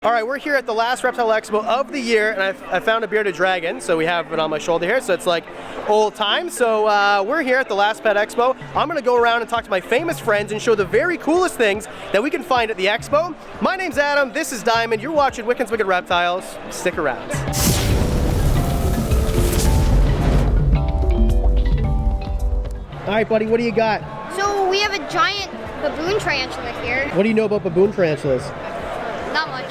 All right, we're here at the last Reptile Expo of the year, and I found a bearded dragon, so we have it on my shoulder here, so it's like old times. So we're here at the last Pet Expo. I'm gonna go around and talk to my famous friends and show the very coolest things that we can find at the expo. My name's Adam, this is Diamond, you're watching Wickens Wicked Reptiles. Stick around. All right, buddy, what do you got? So we have a giant baboon tarantula here. What do you know about baboon tarantulas? Not much.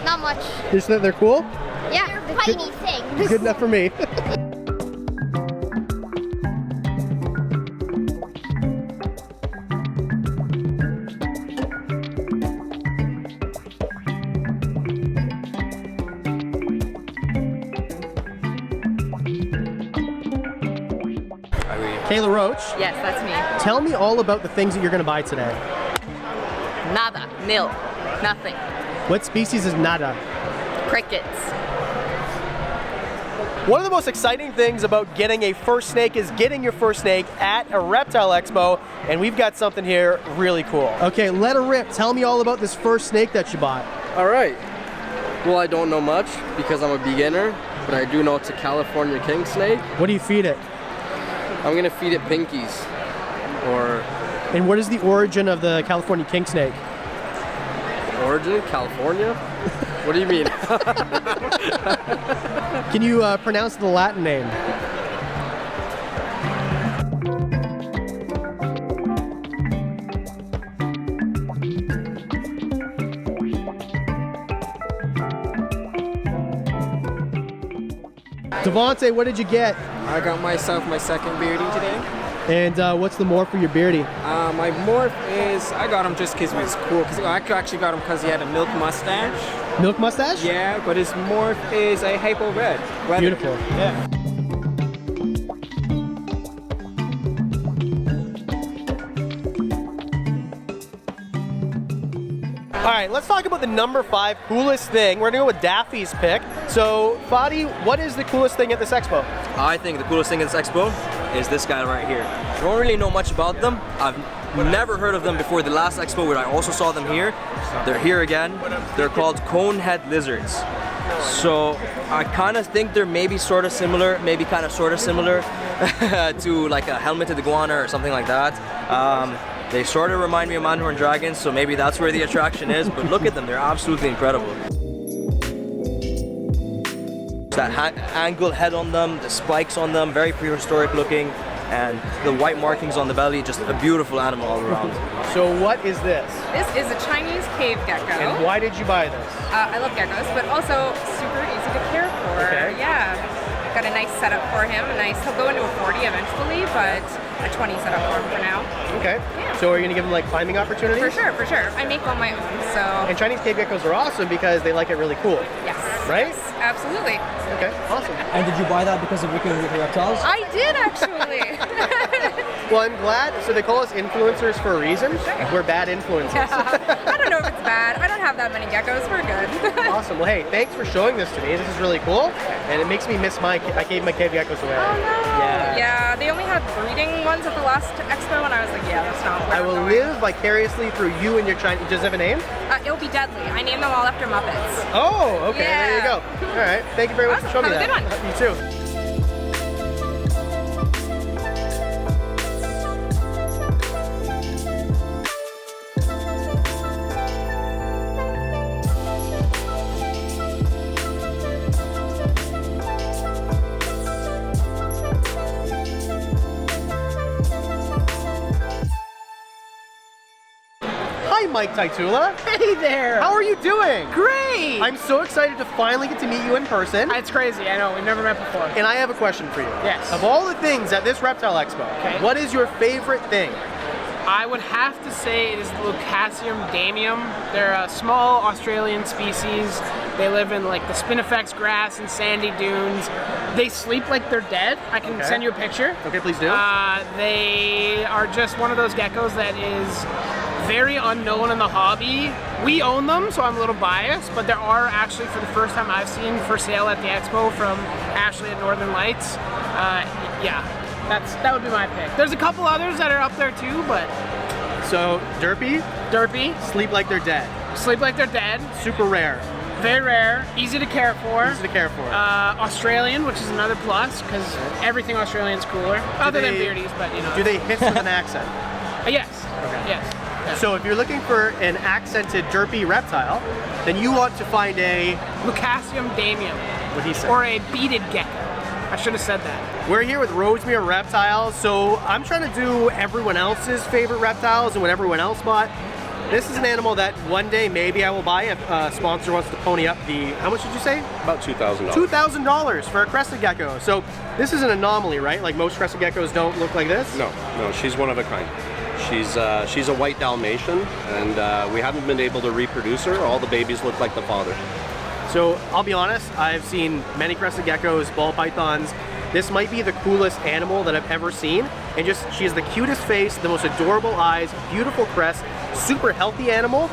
Not much. Just that they're cool? Yeah, they're tiny things. Good enough for me. Kayla Roach. Yes, that's me. Tell me all about the things that you're gonna buy today. Nada. Nil. Nothing. What species is nada? Crickets. One of the most exciting things about getting a first snake is getting your first snake at a reptile expo, and we've got something here really cool. Okay, let her rip. Tell me all about this first snake that you bought. All right. Well, I don't know much because I'm a beginner, but I do know it's a California king snake. What do you feed it? I'm gonna feed it pinkies, or... And what is the origin of the California king snake? Origin? California? What do you mean? Can you pronounce the Latin name? Devontae, what did you get? I got myself my second beardie today. And what's the morph for your beardie? My morph is, I got him just because he was cool. I actually got him because he had a milk mustache. Milk mustache? Yeah, but his morph is a hypo red. Beautiful. Yeah. All right, let's talk about the number 5 coolest thing. We're gonna go with Daffy's pick. So, Fadi, what is the coolest thing at this expo? I think the coolest thing at this expo is this guy right here. I don't really know much about them. I've never heard of them before the last expo where I also saw them here. They're here again. They're called conehead lizards. So I kind of think they're maybe sort of similar, maybe kind of sort of similar to like a helmeted iguana or something like that. They sort of remind me of manhorn dragons, so maybe that's where the attraction is, but look at them, they're absolutely incredible. That angled head on them, the spikes on them, very prehistoric looking, and the white markings on the belly, just a beautiful animal all around. So what is this? This is a Chinese cave gecko. And why did you buy this? I love geckos, but also super easy to care for. Okay. Yeah. Got a nice setup for him. He'll go into a 40 eventually, but a 20 setup for him for now. Okay. Yeah. So are you gonna give them like climbing opportunities? For sure, for sure. I make all my own, so. And Chinese cave geckos are awesome because they like it really cool. Yes. Right? Yes, absolutely. Okay, awesome. And did you buy that because of Wickens Wicked Reptiles? I did actually. Well, I'm glad. So they call us influencers for a reason. Sure. We're bad influencers. I don't know if it's bad. I don't have that many geckos. We're good. Awesome. Well, hey, thanks for showing this to me. This is really cool, and it makes me miss I gave my cave geckos away. Oh no. Yeah. Yeah, they only had breeding ones at the last expo, and I was like, yeah, that's not where I I'm will going. live vicariously through you and your Chinese. Does it have a name? It'll be Deadly. I named them all after Muppets. Oh, okay. Yeah. There you go. All right. Thank you very much for showing me Have a that. good one. You too. Hi, Mike Taitula. Hey there! How are you doing? Great! I'm so excited to finally get to meet you in person. It's crazy, I know, we've never met before. And I have a question for you. Yes. Of all the things at this Reptile Expo, Okay. what is your favorite thing? I would have to say it is the Lucasium damium. They're a small Australian species. They live in like the spinifex grass and sandy dunes. They sleep like they're dead. I can Okay. send you a picture. Okay, please do. They are just one of those geckos that is very unknown in the hobby. We own them, so I'm a little biased, but there are actually, for the first time I've seen, for sale at the expo from Ashley at Northern Lights. Yeah, that would be my pick. There's a couple others that are up there too, but So, Derpy, Derpy, sleep like they're dead. Sleep like they're dead. Super rare. Very rare. Easy to care for. Easy to care for. Australian, which is another plus, because everything Australian's cooler. Other than beardies, but you know. Do they hiss with an accent? Yes. Okay. Yes. So if you're looking for an accented derpy reptile, then you want to find a Lucasium damium. What he said. Or a beaded gecko. I should have said that. We're here with Rosemere Reptiles, so I'm trying to do everyone else's favorite reptiles and what everyone else bought. This is an animal that one day maybe I will buy if a sponsor wants to pony up the, how much did you say? About $2,000. $2,000 for a crested gecko. So this is an anomaly, right? Like most crested geckos don't look like this? No, she's one of a kind. She's a white Dalmatian, and we haven't been able to reproduce her. All the babies look like the father. So I'll be honest, I've seen many crested geckos, ball pythons. This might be the coolest animal that I've ever seen. And just, she has the cutest face, the most adorable eyes, beautiful crest, super healthy animal.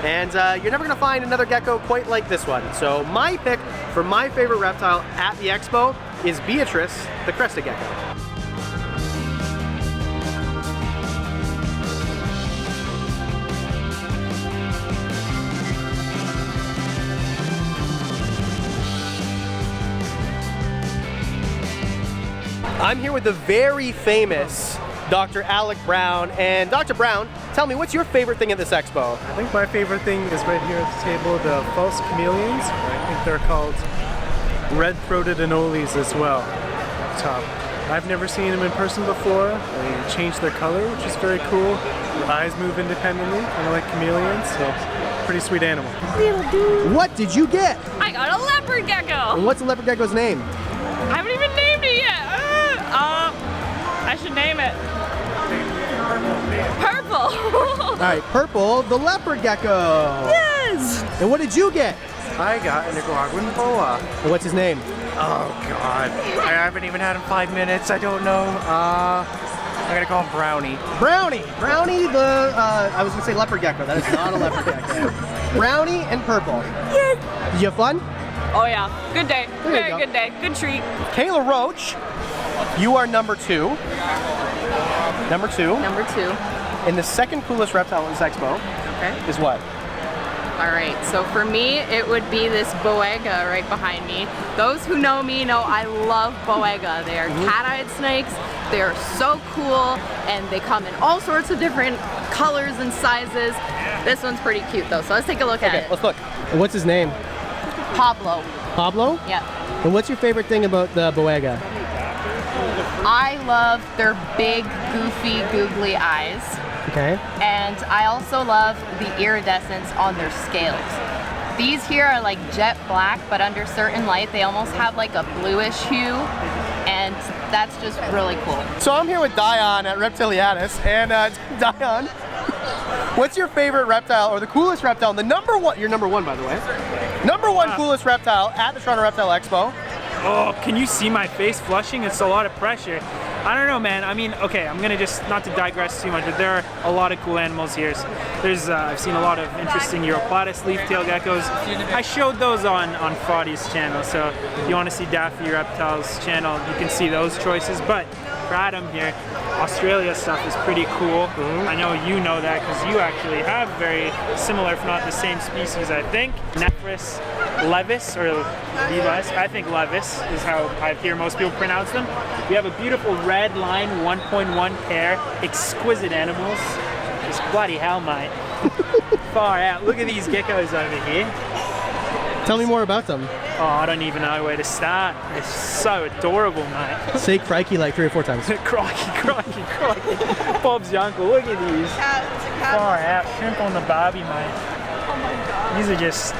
And you're never gonna find another gecko quite like this one. So my pick for my favorite reptile at the expo is Beatrice, the crested gecko. I'm here with the very famous Dr. Alec Brown. And Dr. Brown, tell me, what's your favorite thing at this expo? I think my favorite thing is right here at the table, the false chameleons. I think they're called red-throated anoles as well. Top. I've never seen them in person before. They change their color, which is very cool. Their eyes move independently, kind of like chameleons, so pretty sweet animal. What did you get? I got a leopard gecko. And what's the leopard gecko's name? I haven't even named it yet. I should name it. Purple. All right, Purple, the leopard gecko. Yes. And what did you get? I got a Nicaraguan boa. And what's his name? Oh God, I haven't even had him 5 minutes. I don't know. I'm gonna call him Brownie. Brownie, the, I was gonna say leopard gecko. That is not a leopard gecko. Brownie and Purple. Yes. Did you have fun? Oh yeah, good day. There you Very go. good day. Good treat. Kayla Roach, you are number two. Number two. Number 2. And the second coolest reptile at this expo Okay. is what? All right, so for me, it would be this boega right behind me. Those who know me know I love boega. They are cat-eyed snakes. They are so cool, and they come in all sorts of different colors and sizes. This one's pretty cute though, so let's take a look at it. Let's look. And what's his name? Pablo. Pablo? Yeah. And what's your favorite thing about the boega? I love their big, goofy, googly eyes. Okay. And I also love the iridescence on their scales. These here are like jet black, but under certain light, they almost have like a bluish hue, and that's just really cool. So I'm here with Dion at Reptilianus, and Dion, what's your favorite reptile, or the coolest reptile, the number one, you're number one by the way, number one coolest reptile at the Toronto Reptile Expo? Oh, can you see my face flushing? It's a lot of pressure. I don't know, man. I mean, okay, I'm gonna just, not to digress too much, but there are a lot of cool animals here. There's, I've seen a lot of interesting Europlatus leaf-tail geckos. I showed those on Foddy's channel, so if you want to see Daffy Reptiles channel, you can see those choices. But for Adam here, Australia stuff is pretty cool. I know you know that because you actually have very similar, if not the same species, I think. Nephris levis, or levis, I think levis is how I hear most people pronounce them. We have a beautiful red line 1.1 pair, exquisite animals. Just bloody hell, mate. Far out. Look at these geckos over here. Tell me more about them. Oh, I don't even know where to start. They're so adorable, mate. Say crikey like 3 or 4 times. Crikey, crikey, crikey. Bob's your uncle. Look at these. Far out. Shrimp on the Barbie, mate. These are just...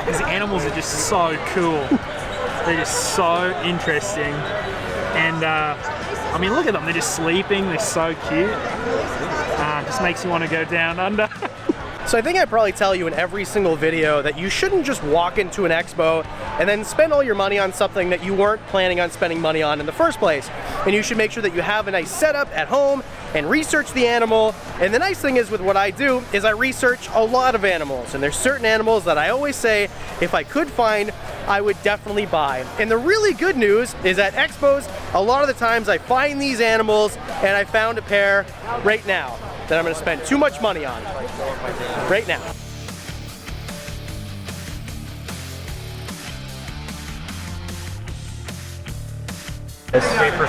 These animals are just so cool. They're just so interesting. And, I mean, look at them. They're just sleeping. They're so cute. Just makes you want to go down under. So I think I probably tell you in every single video that you shouldn't just walk into an expo and then spend all your money on something that you weren't planning on spending money on in the first place. And you should make sure that you have a nice setup at home and research the animal. And the nice thing is with what I do is I research a lot of animals, and there's certain animals that I always say if I could find, I would definitely buy. And the really good news is at expos, a lot of the times I find these animals, and I found a pair right now. that I'm gonna spend too much money on right now.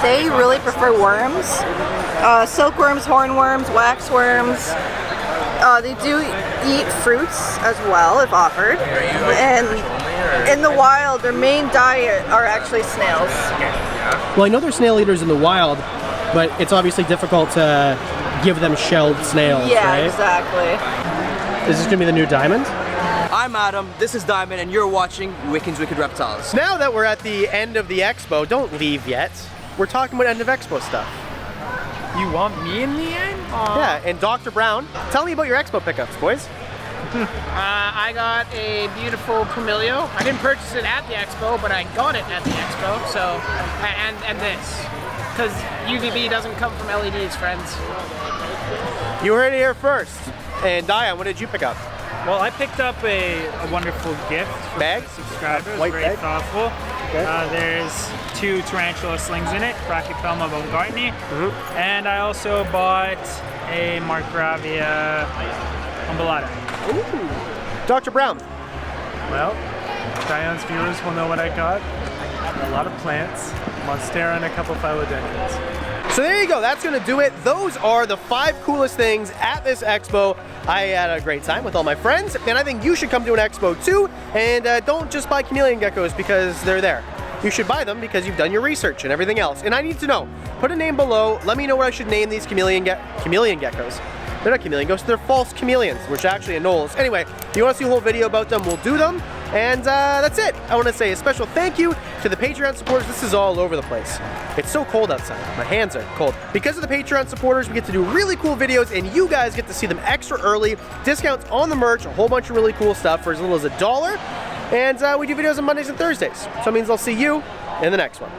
They really prefer worms, silkworms, hornworms, waxworms. They do eat fruits as well if offered. And in the wild, their main diet are actually snails. Well, I know they're snail eaters in the wild, but it's obviously difficult to give them shelled snails, Yeah, right? exactly. Is this gonna be the new Diamond? I'm Adam, this is Diamond, and you're watching Wickens Wicked Reptiles. Now that we're at the end of the expo, don't leave yet. We're talking about end of expo stuff. You want me in the end? Yeah, and Dr. Brown, tell me about your expo pickups, boys. I got a beautiful Pumilio. I didn't purchase it at the expo, but I got it at the expo. So, and this, because UVB doesn't come from LEDs, friends. You heard it here first. And Diane, what did you pick up? Well, I picked up a wonderful gift from Bag? a subscriber. It was White very bag? thoughtful. Okay. There's 2 tarantula slings in it, Brachypelma baumgartnii, and I also bought a Markgravia umbellata. Ooh. Dr. Brown. Well, Diane's viewers will know what I got. A lot of plants, Monstera, and a couple philodendrons. So there you go, that's gonna do it. Those are the 5 coolest things at this expo. I had a great time with all my friends, and I think you should come to an expo too, and don't just buy chameleon geckos because they're there. You should buy them because you've done your research and everything else. And I need to know, put a name below, let me know what I should name these chameleon geckos. They're not chameleon ghosts, they're false chameleons, which are actually anoles. Anyway, if you want to see a whole video about them, we'll do them. And that's it. I want to say a special thank you to the Patreon supporters. This is all over the place. It's so cold outside. My hands are cold. Because of the Patreon supporters, we get to do really cool videos, and you guys get to see them extra early. Discounts on the merch, a whole bunch of really cool stuff for as little as $1. And we do videos on Mondays and Thursdays. So it means I'll see you in the next one.